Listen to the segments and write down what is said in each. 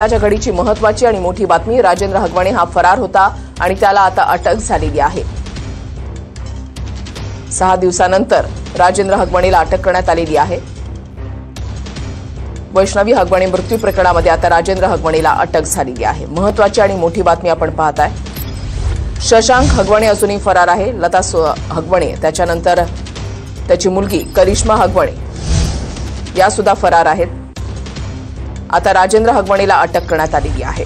आजच्या घडीची महत्त्वाची आणि मोठी बातमी, राजेंद्र हगवणे हा फरार होता आणि त्याला आता अटक झालेली आहे। 6 दिवसानंतर राजेंद्र हगवणेला अटक करण्यात आलेली आहे। वैष्णवी हगवणे मृत्यू प्रकरणामध्ये आता राजेंद्र हगवणेला अटक झालेली आहे। महत्त्वाची आणि मोठी बातमी आपण पाहताय। शशांक हगवणे अजूनही फरार आहे। लता हगवणे त्याच्यानंतर त्याची मुलगी करिश्मा हगवणे या सुद्धा फरार आहेत। आता राजेंद्र हगवणेला अटक करण्यात आलेली आहे।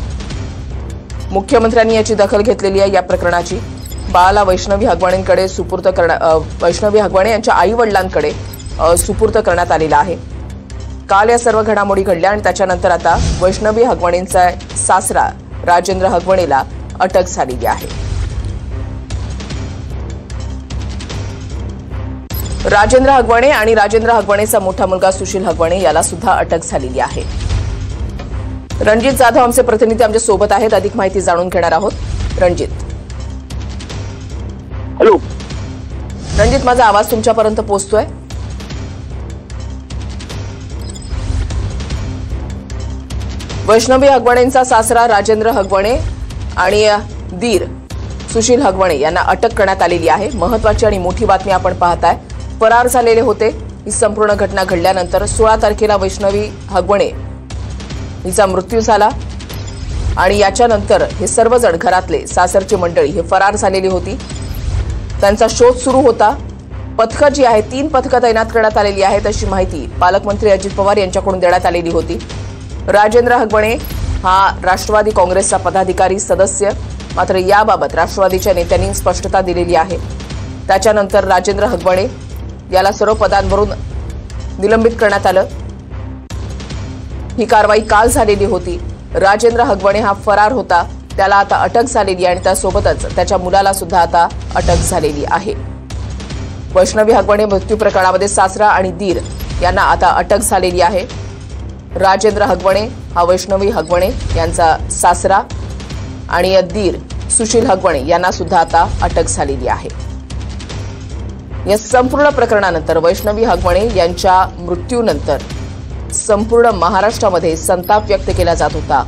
मुख्यमंत्र्यांनी याची दखल घेतलेली आहे। या प्रकरणाची बाळाला वैष्णवी हगवणेंकडे सुपूर्द वैष्णवी हगवणे यांच्या आई वडिलांकडे सुपूर्द करण्यात आलेला आहे। काल या सर्व घडामोडी घडल्या आणि त्याच्यानंतर आता वैष्णवी हगवणेंचा सासरा राजेंद्र हगवणेला अटक झालेली आहे। राजेंद्र हगवणे आणि राजेंद्र हगवणेचा मोठा मुलगा सुशील हगवणे याला सुद्धा अटक झालेली आहे। रणजित जाधव आमचे प्रतिनिधी आमच्या सोबत आहेत, अधिक माहिती जाणून घेणार आहोत। रणजित, हॅलो रणजित, माझा आवाज तुमच्यापर्यंत पोहोचतोय? वैष्णवी हगवणेंचा सासरा राजेंद्र हगवणे आणि दीर सुशील हगवणे यांना अटक करण्यात आलेली आहे। महत्त्वाची आणि मोठी बातमी आपण पाहताय। फरार झालेले होते। ही संपूर्ण घटना घडल्यानंतर 16 तारखेला वैष्णवी हगवणे हिचा मृत्यू झाला आणि याच्यानंतर हे सर्वजण घरातले सासरची मंडळी हे फरार झालेली होती। त्यांचा शोध सुरू होता। पथकं जी आहे 3 पथकं तैनात करण्यात आलेली आहेत अशी माहिती पालकमंत्री अजित पवार यांच्याकडून देण्यात आलेली होती। राजेंद्र हगवणे हा राष्ट्रवादी काँग्रेसचा पदाधिकारी सदस्य, मात्र याबाबत राष्ट्रवादीच्या नेत्यांनी स्पष्टता दिलेली आहे। त्याच्यानंतर राजेंद्र हगवणे याला सर्व पदांवरून निलंबित करण्यात आलं। ही कारवाई काल झालेली होती। राजेंद्र हगवणे हा फरार होता, त्याला आता अटक झालेली आहे आणि त्यासोबतच त्याच्या मुलाला सुद्धा आता अटक झालेली आहे। वैष्णवी हगवणे मृत्यू प्रकरणामध्ये सासरा आणि दीर यांना आता अटक झालेली आहे। राजेंद्र हगवणे हा वैष्णवी हगवणे यांचा सासरा आणि दीर सुशील हगवणे यांना सुद्धा आता अटक झालेली आहे। या संपूर्ण प्रकरणानंतर वैष्णवी हगवणे यांच्या मृत्यूनंतर संपूर्ण महाराष्ट्रामध्ये संताप व्यक्त केला जात होता।